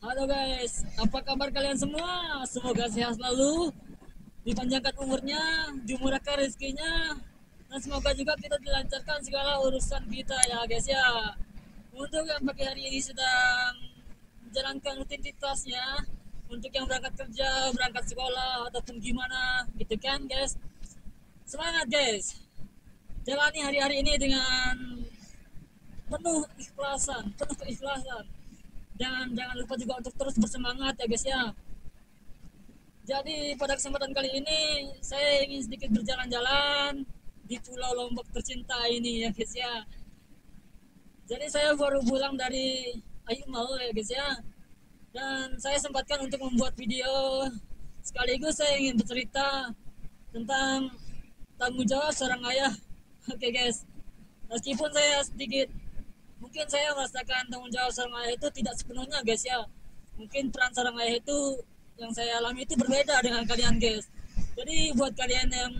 Halo guys, apa kabar kalian semua? Semoga sehat selalu, dipanjangkan umurnya, dimurahkan rezekinya, dan semoga juga kita dilancarkan segala urusan kita ya guys ya. Untuk yang pagi hari ini sedang menjalankan rutinitasnya, untuk yang berangkat kerja, berangkat sekolah, ataupun gimana gitu kan guys. Semangat guys, jalani hari-hari ini dengan penuh keikhlasan. Dan jangan lupa juga untuk terus bersemangat ya guys ya. Jadi pada kesempatan kali ini saya ingin sedikit berjalan-jalan di Pulau Lombok tercinta ini ya guys ya. Jadi saya baru pulang dari Ayumal ya guys ya. Dan saya sempatkan untuk membuat video, sekaligus saya ingin bercerita tentang tanggung jawab seorang ayah. Oke guys, meskipun saya sedikit, mungkin saya merasakan tanggung jawab seorang ayah itu tidak sepenuhnya guys ya. Mungkin peran seorang ayah itu yang saya alami itu berbeda dengan kalian guys. Jadi buat kalian yang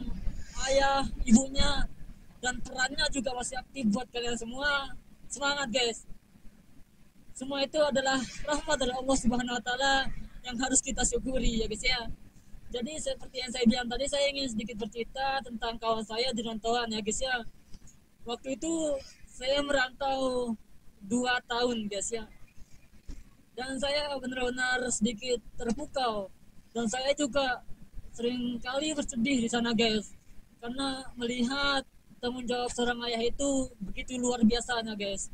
ayah, ibunya, dan perannya juga masih aktif buat kalian semua, semangat guys. Semua itu adalah rahmat dari Allah Subhanahu wa taala yang harus kita syukuri ya guys ya. Jadi seperti yang saya bilang tadi, saya ingin sedikit bercerita tentang kawan saya di rantauan ya guys ya. Waktu itu saya merantau 2 tahun guys ya. Dan saya benar-benar sedikit terpukau. Dan saya juga sering kali bersedih di sana guys. Karena melihat tanggung jawab seorang ayah itu begitu luar biasanya guys.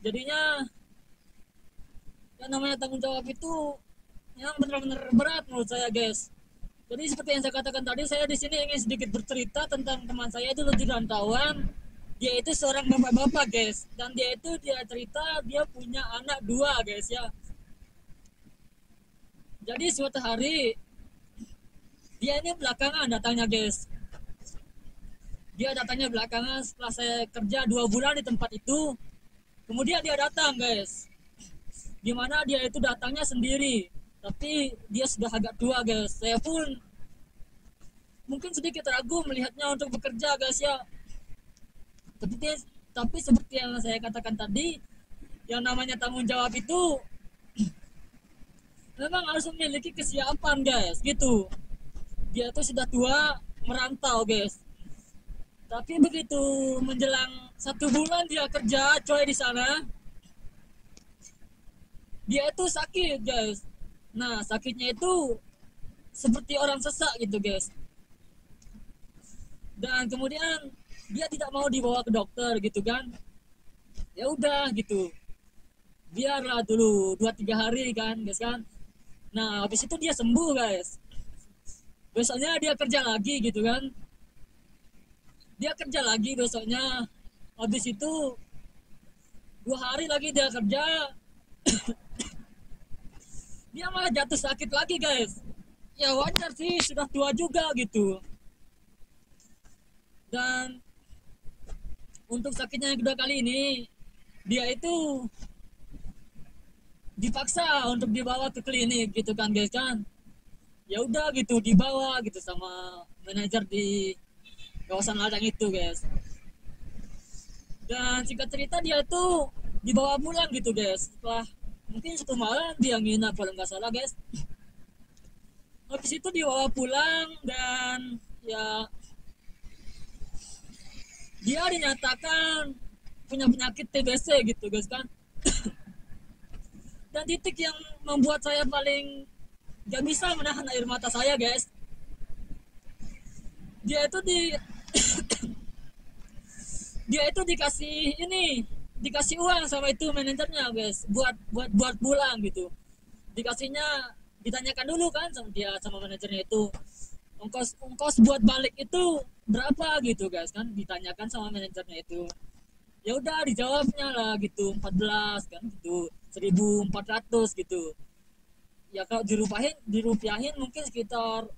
Jadinya yang namanya tanggung jawab itu yang benar-benar berat menurut saya guys. Jadi seperti yang saya katakan tadi, saya di sini ingin sedikit bercerita tentang teman saya itu di rantauan. Dia itu seorang bapak-bapak guys, dan dia cerita dia punya anak 2 guys ya. Jadi suatu hari dia ini belakangan datangnya guys. Dia datangnya belakangan setelah saya kerja 2 bulan di tempat itu. Kemudian dia datang guys. Gimana dia itu datangnya sendiri, tapi dia sudah agak tua guys. Saya pun mungkin sedikit ragu melihatnya untuk bekerja guys ya. Tapi seperti yang saya katakan tadi, yang namanya tanggung jawab itu memang harus memiliki kesiapan guys gitu. Dia tuh sudah tua, merantau guys. Tapi begitu menjelang 1 bulan dia kerja coy di sana, dia itu sakit guys. Nah sakitnya itu seperti orang sesak gitu guys. Dan kemudian dia tidak mau dibawa ke dokter gitu kan. Ya udah gitu, biarlah dulu 2-3 hari kan guys kan. Nah habis itu dia sembuh guys. Besoknya dia kerja lagi gitu kan. Dia kerja lagi besoknya. Habis itu 2 hari lagi dia kerja, dia malah jatuh sakit lagi guys. Ya wajar sih, sudah tua juga gitu. Dan untuk sakitnya yang kedua kali ini, dia itu dipaksa untuk dibawa ke klinik gitu kan guys kan. Ya udah gitu, dibawa gitu sama manajer di kawasan ladang itu guys. Dan singkat cerita dia itu dibawa pulang gitu guys. Setelah mungkin 1 malam dia nginap kalau nggak salah guys. Habis itu dibawa pulang dan ya dia dinyatakan punya penyakit TBC gitu guys kan. Dan titik yang membuat saya paling gak bisa menahan air mata saya guys, dia itu dia itu dikasih uang sama itu manajernya guys buat pulang gitu. Dikasihnya, ditanyakan dulu kan sama dia, sama manajernya itu, ongkos buat balik itu berapa gitu guys kan, ditanyakan sama manajernya itu. Ya udah dijawabnya lah gitu 14 kan gitu, 1.400 gitu. Ya kalau dirupiahin mungkin sekitar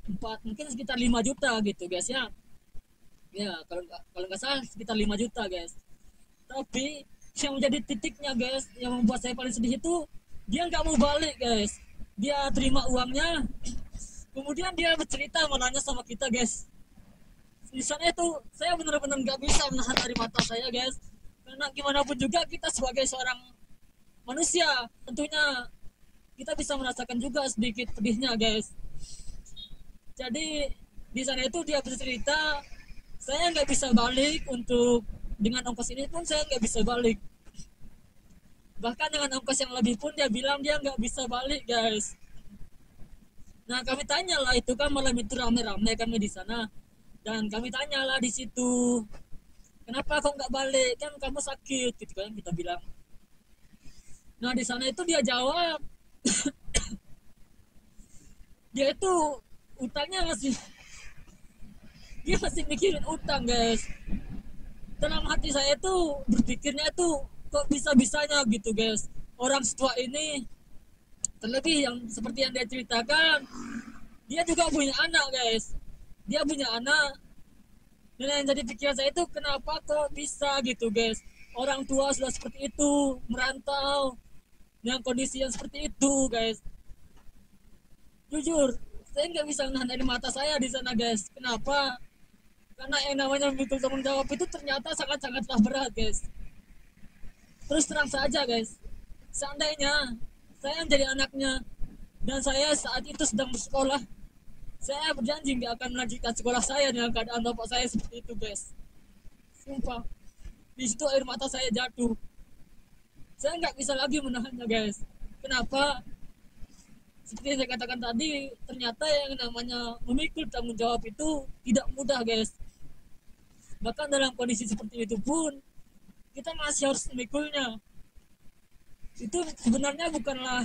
5 juta gitu guys ya. Ya kalau nggak salah sekitar 5 juta guys. Tapi yang menjadi titiknya guys, yang membuat saya paling sedih itu, dia nggak mau balik guys. Dia terima uangnya, kemudian dia bercerita menanya sama kita guys. Di sana itu saya benar-benar nggak bisa menahan air mata saya guys, karena gimana pun juga kita sebagai seorang manusia. Tentunya kita bisa merasakan juga sedikit pedihnya guys. Jadi di sana itu dia bercerita, saya nggak bisa balik, untuk dengan ongkos ini pun saya nggak bisa balik. Bahkan dengan ongkos yang lebih pun dia bilang dia nggak bisa balik guys. Nah kami tanyalah, itu kan malam itu rame-rame kami di sana, dan kami tanyalah di situ, kenapa kok nggak balik, kan kamu sakit gitu kan kita bilang. Nah di sana itu dia jawab, dia itu utangnya dia masih mikirin utang guys. Dalam hati saya itu berpikirnya itu kok bisa-bisanya gitu guys, orang setua ini, terlebih yang seperti yang dia ceritakan, dia juga punya anak guys, dia punya anak. Dan yang jadi pikiran saya itu, kenapa kok bisa gitu guys, orang tua sudah seperti itu, merantau dengan kondisi yang seperti itu guys. Jujur saya nggak bisa menahan mata saya di sana guys. Kenapa? Karena yang namanya memikul tanggung jawab itu ternyata sangat-sangatlah berat guys. Terus terang saja guys, seandainya saya menjadi anaknya dan saya saat itu sedang bersekolah, saya berjanji nggak akan melanjutkan sekolah saya dengan keadaan bapak saya seperti itu guys. Sumpah, di situ air mata saya jatuh. Saya nggak bisa lagi menahannya guys. Kenapa? Seperti yang saya katakan tadi, ternyata yang namanya memikul tanggung jawab itu tidak mudah guys. Bahkan dalam kondisi seperti itu pun kita masih harus memikulnya. Itu sebenarnya bukanlah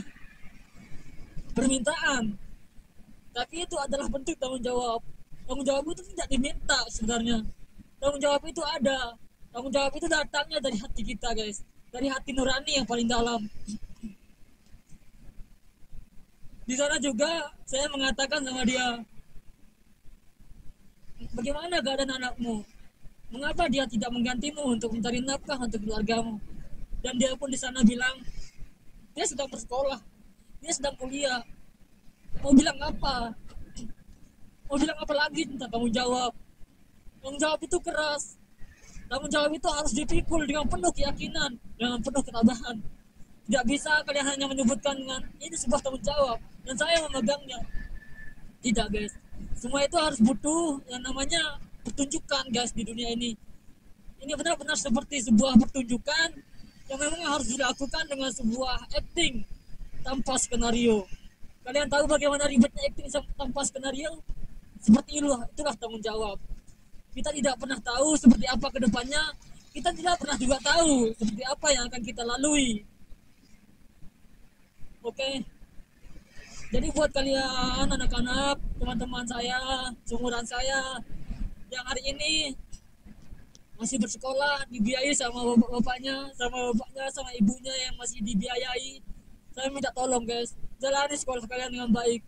permintaan, tapi itu adalah bentuk tanggung jawab. Tanggung jawab itu tidak diminta sebenarnya. Tanggung jawab itu ada. Tanggung jawab itu datangnya dari hati kita guys, dari hati nurani yang paling dalam. Di sana juga saya mengatakan sama dia, bagaimana keadaan anakmu? Mengapa dia tidak menggantimu untuk mencari nafkah untuk keluargamu? Dan dia pun di sana bilang, dia sedang bersekolah, dia sedang kuliah. Mau bilang apa? Mau bilang apa lagi tentang tanggung jawab? Tanggung jawab itu keras. Tanggung jawab itu harus dipikul dengan penuh keyakinan, dengan penuh ketabahan. Tidak bisa kalian hanya menyebutkan dengan ini sebuah tanggung jawab dan saya memegangnya. Tidak guys, semua itu harus butuh yang namanya pertunjukan guys di dunia ini. Ini benar-benar seperti sebuah pertunjukan yang memang harus dilakukan dengan sebuah acting tanpa skenario. Kalian tahu bagaimana ribetnya acting tanpa skenario? Seperti itulah tanggung jawab. Kita tidak pernah tahu seperti apa kedepannya. Kita tidak pernah juga tahu seperti apa yang akan kita lalui. Oke. Jadi buat kalian anak-anak, teman-teman saya, seumuran saya yang hari ini masih bersekolah, dibiayai sama bapaknya, sama ibunya yang masih dibiayai, saya minta tolong guys, jalani sekolah kalian dengan baik,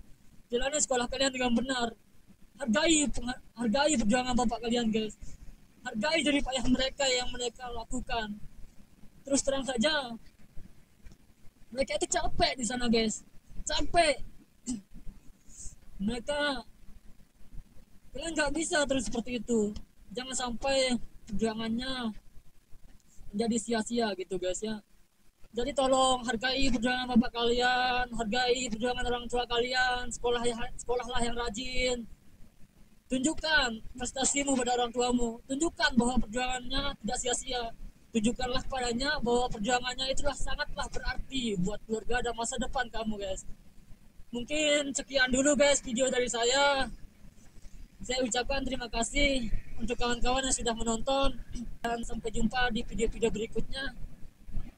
jalani sekolah kalian dengan benar, hargai perjuangan bapak kalian guys, hargai jerih payah mereka yang mereka lakukan. Terus terang saja, mereka itu capek di sana guys, capek. Mereka, kalian nggak bisa terus seperti itu. Jangan sampai perjuangannya menjadi sia-sia gitu guys ya. Jadi tolong hargai perjuangan bapak kalian, hargai perjuangan orang tua kalian, sekolahlah yang rajin. Tunjukkan prestasimu pada orang tuamu, tunjukkan bahwa perjuangannya tidak sia-sia. Tunjukkanlah padanya bahwa perjuangannya itulah sangatlah berarti buat keluarga dan masa depan kamu guys. Mungkin sekian dulu guys video dari saya. Saya ucapkan terima kasih untuk kawan-kawan yang sudah menonton, dan sampai jumpa di video-video berikutnya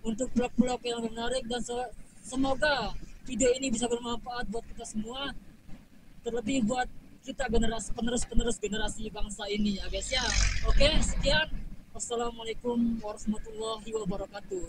untuk vlog-vlog yang menarik, dan semoga video ini bisa bermanfaat buat kita semua, terlebih buat kita penerus generasi bangsa ini ya guys ya. Oke, sekian. Wassalamualaikum warahmatullahi wabarakatuh.